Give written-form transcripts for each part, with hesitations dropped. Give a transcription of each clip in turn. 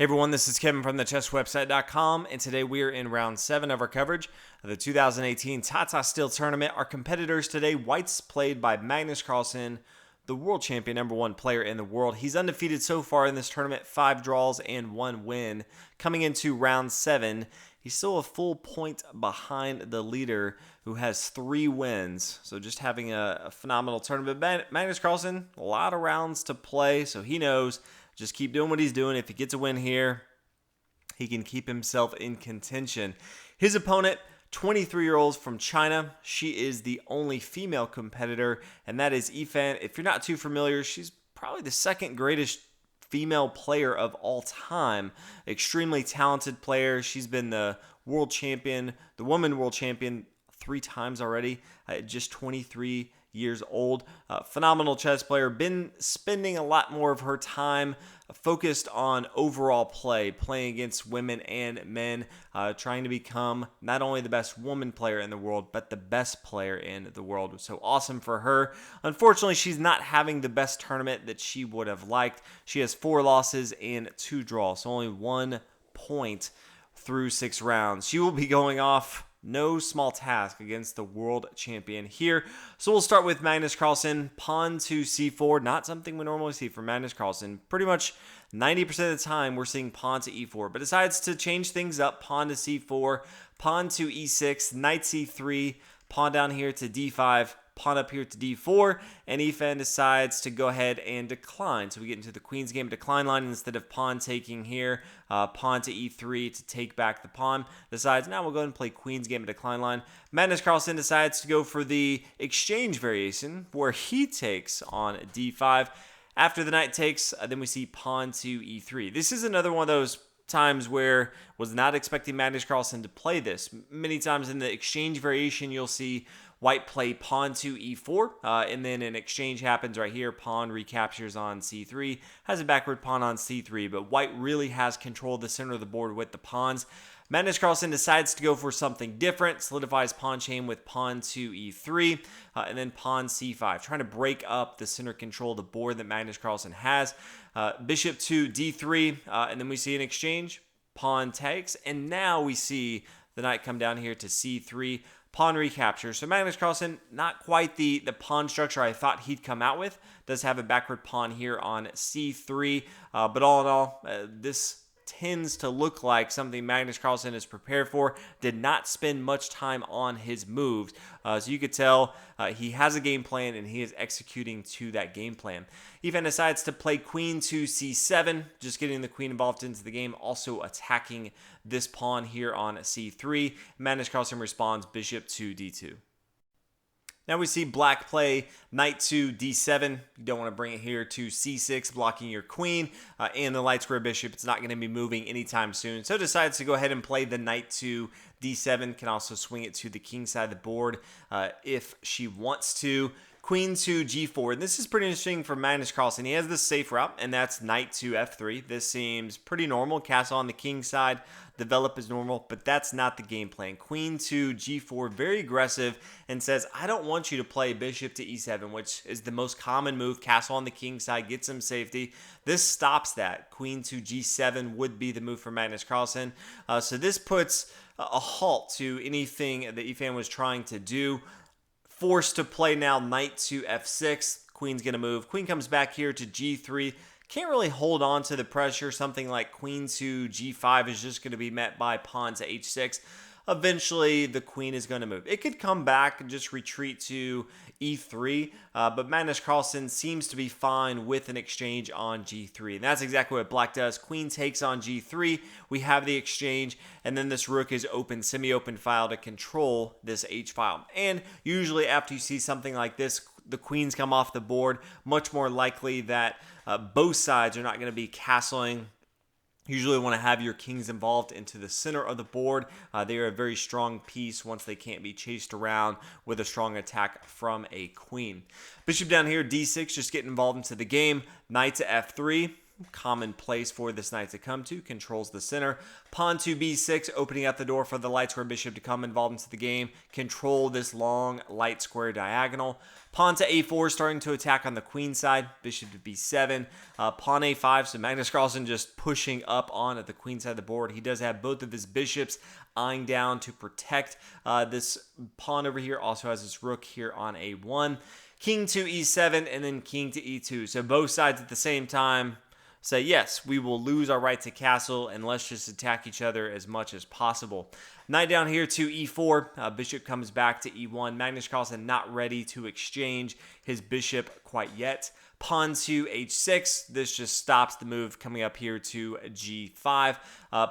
Hey everyone, this is Kevin from thechesswebsite.com, and today we are in round 7 of our coverage of the 2018 Tata Steel Tournament. Our competitors today, whites played by Magnus Carlsen, the world champion, #1 player in the world. He's undefeated so far in this tournament, 5 draws and 1 win. Coming into round 7, he's still a full point behind the leader who has 3 wins. So just having a phenomenal tournament. Magnus Carlsen, a lot of rounds to play, so he knows just keep doing what he's doing. If he gets a win here, he can keep himself in contention. His opponent, 23-year-old from China. She is the only female competitor, and that is Yifan. If you're not too familiar, she's probably the second greatest female player of all time. Extremely talented player. She's been the world champion, the woman world champion 3 times already, at just 23 years old. Phenomenal chess player. Been spending a lot more of her time focused on overall play, playing against women and men, trying to become not only the best woman player in the world, but the best player in the world. So awesome for her. Unfortunately, she's not having the best tournament that she would have liked. She has 4 losses and 2 draws, so only 1 point through 6 rounds. She will be going off no small task against the world champion here. So we'll start with Magnus Carlsen. Pawn to c4, not something we normally see from Magnus Carlsen. Pretty much 90% of the time we're seeing pawn to e4, but decides to change things up. Pawn to c4, pawn to e6, knight c3, pawn down here to d5, pawn up here to d4, and Yifan decides to go ahead and decline. So we get into the queen's game decline line instead of pawn taking here. Pawn to e3 to take back the pawn. Decides, now we'll go ahead and play queen's game decline line. Magnus Carlsen decides to go for the exchange variation where he takes on d5. After the knight takes, then we see pawn to e3. This is another one of those times where was not expecting Magnus Carlsen to play this. Many times in the exchange variation, you'll see white play pawn to e4, and then an exchange happens right here. Pawn recaptures on c3, has a backward pawn on c3, but white really has control of the center of the board with the pawns. Magnus Carlsen decides to go for something different, solidifies pawn chain with pawn to e3, and then pawn c5, trying to break up the center control of the board that Magnus Carlsen has. Bishop to d3, and then we see an exchange. Pawn takes, and now we see the knight come down here to c3, pawn recapture. So Magnus Carlsen, not quite the pawn structure I thought he'd come out with. Does have a backward pawn here on c3, but all in all, this tends to look like something Magnus Carlsen is prepared for. Did not spend much time on his moves. So you could tell he has a game plan and he is executing to that game plan. Yifan decides to play queen to c7, just getting the queen involved into the game, also attacking this pawn here on c3. Magnus Carlsen responds bishop to d2. Now we see black play knight to d7. You don't want to bring it here to c6, blocking your queen and the light square bishop. It's not going to be moving anytime soon. So decides to go ahead and play the knight to d7. Can also swing it to the king side of the board if she wants to. Queen to g4. And this is pretty interesting for Magnus Carlsen. He has this safe route, and that's knight to f3. This seems pretty normal. Castle on the king side, develop as normal, but that's not the game plan. Queen to g4, very aggressive, and says, I don't want you to play bishop to e7, which is the most common move. Castle on the king side, get some safety. This stops that. Queen to g7 would be the move for Magnus Carlsen. So this puts a halt to anything that Yifan was trying to do. Forced to play now knight to f6. Queen's going to move. Queen comes back here to g3. Can't really hold on to the pressure. Something like queen to g5 is just going to be met by pawn to h6. Eventually, the queen is going to move. It could come back and just retreat to e3, but Magnus Carlsen seems to be fine with an exchange on g3. And that's exactly what black does. Queen takes on g3. We have the exchange, and then this rook is open, semi-open file to control this h file. And usually after you see something like this, the queens come off the board, much more likely that both sides are not going to be castling. Usually want to have your kings involved into the center of the board. They are a very strong piece once they can't be chased around with a strong attack from a queen. Bishop down here, d6, just getting involved into the game. Knight to f3. common place for this knight to come to, controls the center. Pawn to b6, opening up the door for the light square bishop to come involved into the game, control this long light square diagonal. Pawn to a4, starting to attack on the queen side, bishop to b7, pawn a5, so Magnus Carlsen just pushing up on at the queen side of the board. He does have both of his bishops eyeing down to protect this pawn over here, also has his rook here on a1. King to e7, and then king to e2, so both sides at the same time say, yes, we will lose our right to castle, and let's just attack each other as much as possible. Knight down here to e4. Bishop comes back to e1. Magnus Carlsen not ready to exchange his bishop quite yet. Pawn to h6. This just stops the move coming up here to g5.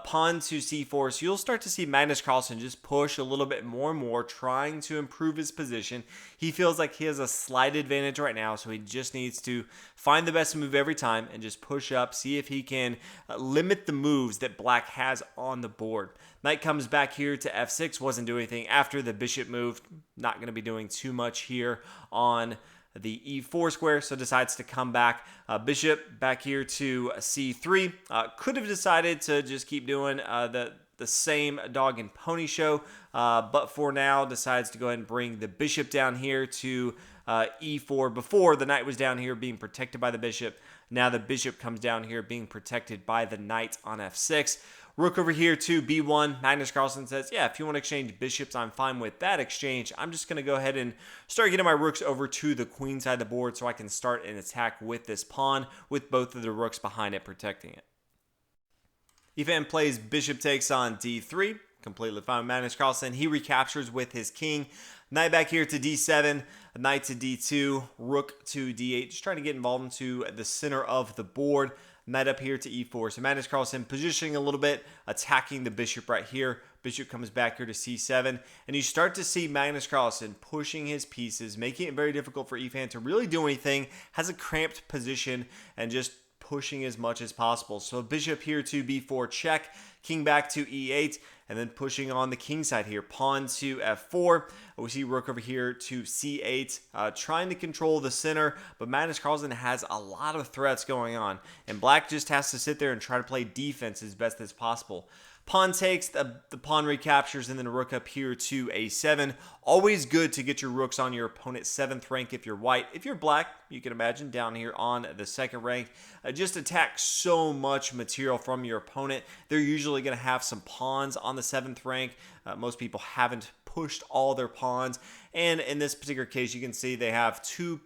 Pawn to c4. So you'll start to see Magnus Carlsen just push a little bit more and more, trying to improve his position. He feels like he has a slight advantage right now, so he just needs to find the best move every time and just push up, see if he can limit the moves that black has on the board. Knight comes back here to f6. Wasn't doing anything after the bishop moved. Not going to be doing too much here on the e4 square, so decides to come back. Bishop back here to c3. Could have decided to just keep doing the same dog and pony show, but for now decides to go ahead and bring the bishop down here to e4. Before, the knight was down here being protected by the bishop. Now the bishop comes down here being protected by the knight on f6. Rook over here to b1. Magnus Carlsen says, yeah, if you want to exchange bishops, I'm fine with that exchange. I'm just going to go ahead and start getting my rooks over to the queen side of the board so I can start an attack with this pawn with both of the rooks behind it protecting it. Yifan plays bishop takes on d3. Completely fine with Magnus Carlsen. He recaptures with his king. Knight back here to d7, knight to d2, rook to d8. Just trying to get involved into the center of the board. Knight up here to e4. So Magnus Carlsen positioning a little bit, attacking the bishop right here. Bishop comes back here to c7. And you start to see Magnus Carlsen pushing his pieces, making it very difficult for Yifan to really do anything. Has a cramped position and just pushing as much as possible. So bishop here to b4 check, king back to e8, and then pushing on the king side here. Pawn to f4. We see rook over here to c8, trying to control the center, but Magnus Carlsen has a lot of threats going on, and black just has to sit there and try to play defense as best as possible. Pawn takes, the pawn recaptures, and then a rook up here to a7. Always good to get your rooks on your opponent's 7th rank if you're white. If you're black, you can imagine down here on the 2nd rank. Just attack so much material from your opponent. They're usually going to have some pawns on the 7th rank. Most people haven't pushed all their pawns. And in this particular case, you can see they have two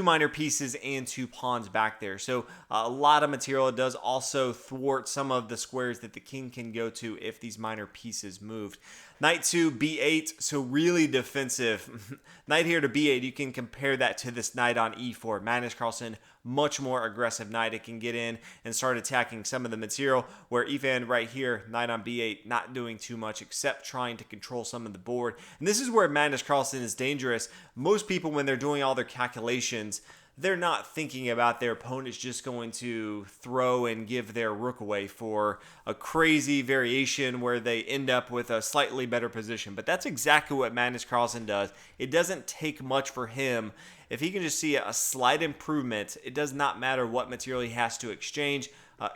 minor pieces and 2 pawns back there. So a lot of material. It does also thwart some of the squares that the king can go to if these minor pieces moved. Knight to b8, so really defensive. Knight here to b8, you can compare that to this knight on e4. Magnus Carlsen, much more aggressive knight. It can get in and start attacking some of the material, where Yifan right here, knight on b8, not doing too much except trying to control some of the board. And this is where Magnus Carlsen is dangerous. Most people, when they're doing all their calculations, they're not thinking about their opponent's just going to throw and give their rook away for a crazy variation where they end up with a slightly better position. But that's exactly what Magnus Carlsen does. It doesn't take much for him. If he can just see a slight improvement, it does not matter what material he has to exchange.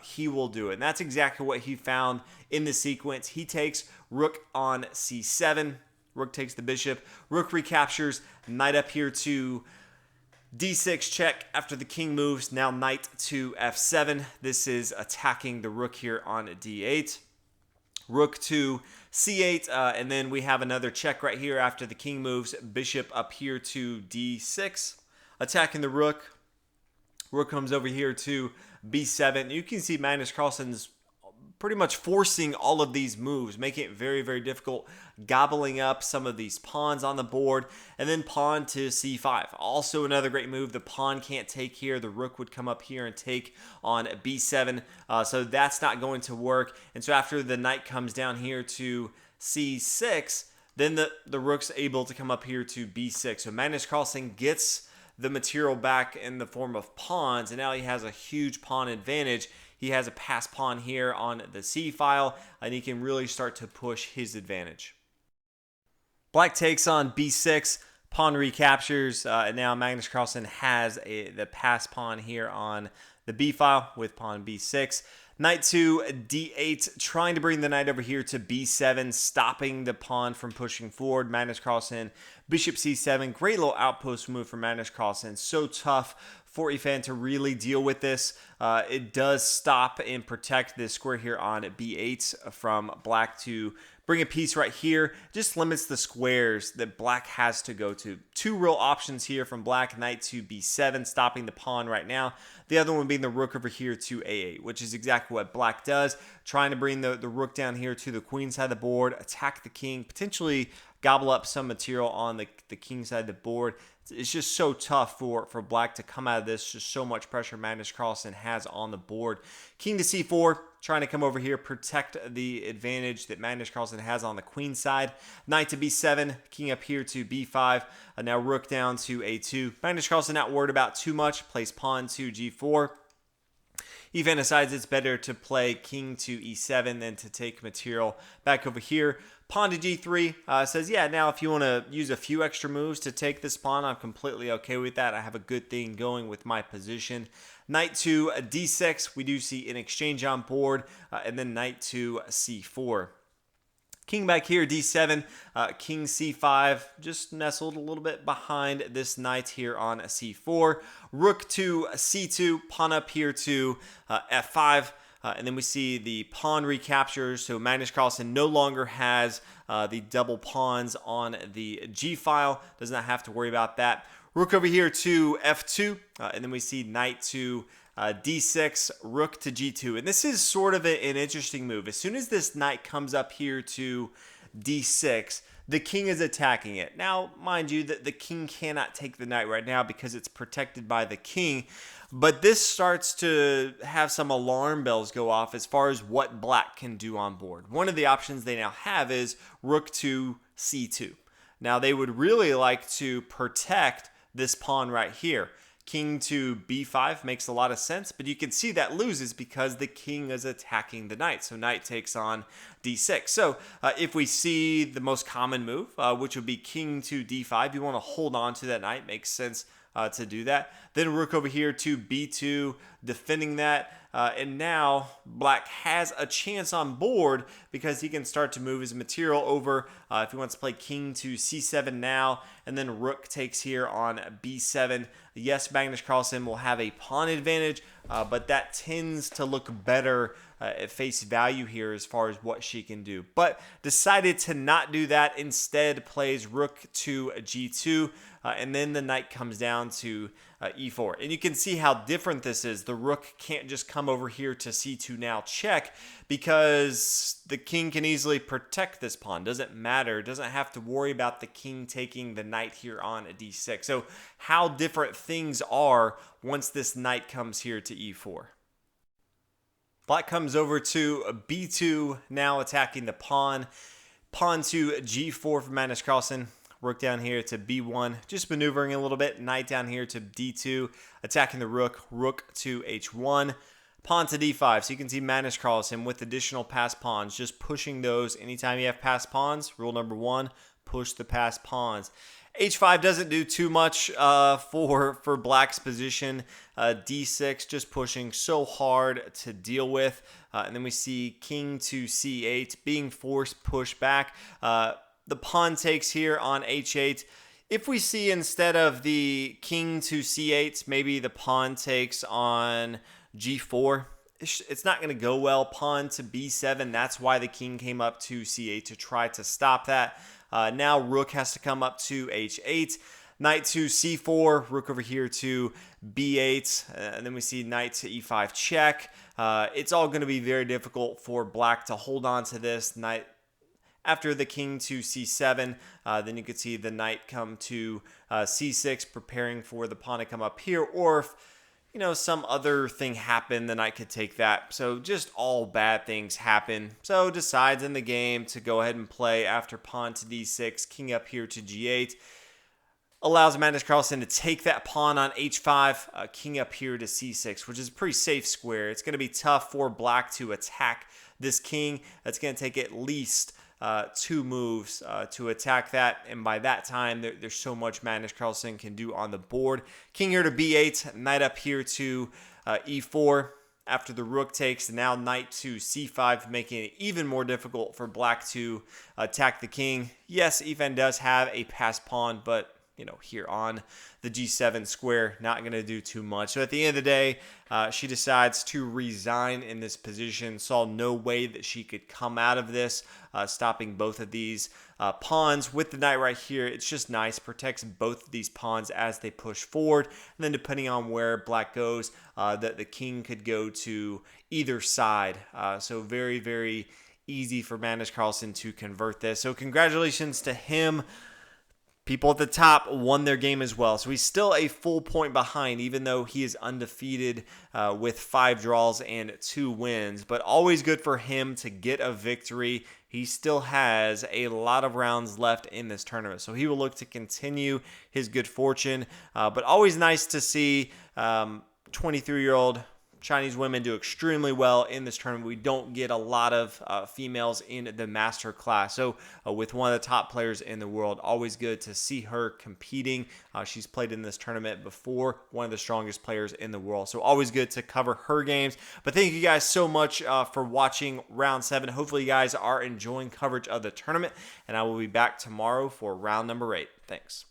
He will do it. And that's exactly what he found in the sequence. He takes rook on c7. Rook takes the bishop. Rook recaptures. Knight up here to d6 check after the king moves. Now knight to f7. This is attacking the rook here on d8. Rook to c8, and then we have another check right here after the king moves. Bishop up here to d6, attacking the rook. Rook comes over here to b7. You can see Magnus Carlsen's pretty much forcing all of these moves, making it very, very difficult, gobbling up some of these pawns on the board, and then pawn to c5. Also another great move. The pawn can't take here. The rook would come up here and take on b7, so that's not going to work. And so after the knight comes down here to c6, then the rook's able to come up here to b6. So Magnus Carlsen gets the material back in the form of pawns, and now he has a huge pawn advantage. He has a pass pawn here on the c file, and he can really start to push his advantage. Black takes on b6, pawn recaptures, and now Magnus Carlsen has the pass pawn here on the b file with pawn b6. Knight to d8, trying to bring the knight over here to b7, stopping the pawn from pushing forward. Magnus Carlsen, bishop c7. Great little outpost move from Magnus Carlsen. So tough for Yifan to really deal with this. It does stop and protect this square here on b8 from black to bring a piece right here. Just limits the squares that black has to go to. Two real options here from black. Knight to b7, stopping the pawn right now. The other one being the rook over here to a8, which is exactly what black does. Trying to bring the rook down here to the queen side of the board, attack the king, potentially gobble up some material on the king side of the board. It's just so tough for black to come out of this. Just so much pressure Magnus Carlsen has on the board. King to c4, trying to come over here, protect the advantage that Magnus Carlsen has on the queen side. Knight to b7, king up here to b5. Now rook down to a2. Magnus Carlsen not worried about too much. Plays pawn to g4. Yifan decides it's better to play king to e7 than to take material back over here. Pawn to g3 says, yeah, now if you want to use a few extra moves to take this pawn, I'm completely okay with that. I have a good thing going with my position. Knight to d6, we do see an exchange on board, and then knight to c4. King back here, d7, king c5, just nestled a little bit behind this knight here on c4. Rook to c2, pawn up here to f5. And then we see the pawn recapture. So Magnus Carlsen no longer has the double pawns on the G file. Does not have to worry about that. Rook over here to f2. And then we see knight to d6, rook to g2. And this is sort of an interesting move. As soon as this knight comes up here to d6, the king is attacking it. Now, mind you, that the king cannot take the knight right now because it's protected by the king. But this starts to have some alarm bells go off as far as what black can do on board. One of the options they now have is rook to c2. Now, they would really like to protect this pawn right here. King to b5 makes a lot of sense, but you can see that loses because the king is attacking the knight. So knight takes on d6. So if we see the most common move, which would be king to d5, you want to hold on to that knight. Makes sense to do that. Then rook over here to b2, defending that. And now black has a chance on board because he can start to move his material over. If he wants to play king to c7 now, and then rook takes here on b7. Yes, Magnus Carlsen will have a pawn advantage, but that tends to look better at face value here as far as what she can do. But decided to not do that. Instead plays rook to g2, and then the knight comes down to e4. And you can see how different this is. The rook can't just come over here to c2 now check because the king can easily protect this pawn. Doesn't matter. Doesn't have to worry about the king taking the knight here on a d6. So how different things are once this knight comes here to e4. Black comes over to b2, now attacking the pawn. Pawn to g4 for Magnus Carlsen. Rook down here to b1, just maneuvering a little bit. Knight down here to d2, attacking the rook. Rook to h1. Pawn to d5. So you can see Magnus Carlsen with additional passed pawns, just pushing those. Anytime you have passed pawns, rule number one, push the passed pawns. h5 doesn't do too much for black's position. d6 just pushing so hard to deal with. And then we see king to c8 being forced push back. The pawn takes here on h8. If we see instead of the king to c8, maybe the pawn takes on g4, it's not going to go well. Pawn to b7, that's why the king came up to c8 to try to stop that. Now rook has to come up to h8. Knight to c4, rook over here to b8, and then we see knight to e5 check. It's all going to be very difficult for black to hold on to this. Knight after the king to c7, then you could see the knight come to c6, preparing for the pawn to come up here. Or if some other thing happened, the knight could take that. So just all bad things happen. So decides in the game to go ahead and play after pawn to d6, king up here to g8. Allows Magnus Carlsen to take that pawn on h5, king up here to c6, which is a pretty safe square. It's going to be tough for black to attack this king. That's going to take at least two moves to attack that, and by that time there's so much Magnus Carlsen can do on the board. King here to b8, knight up here to e4 after the rook takes, and now knight to c5, making it even more difficult for black to attack the king. Yes, Yifan does have a passed pawn, but here on the g7 square, not going to do too much. So at the end of the day, she decides to resign in this position. Saw no way that she could come out of this, stopping both of these pawns with the knight right here. It's just nice, protects both of these pawns as they push forward. And then depending on where black goes, the king could go to either side. So very, very easy for Magnus Carlsen to convert this. So congratulations to him. People at the top won their game as well. So he's still a full point behind, even though he is undefeated with 5 draws and 2 wins. But always good for him to get a victory. He still has a lot of rounds left in this tournament. So he will look to continue his good fortune. But always nice to see 23-year-old Chinese women do extremely well in this tournament. We don't get a lot of females in the master class. So with one of the top players in the world, always good to see her competing. She's played in this tournament before, one of the strongest players in the world. So always good to cover her games. But thank you guys so much for watching round 7. Hopefully you guys are enjoying coverage of the tournament, and I will be back tomorrow for round number 8. Thanks.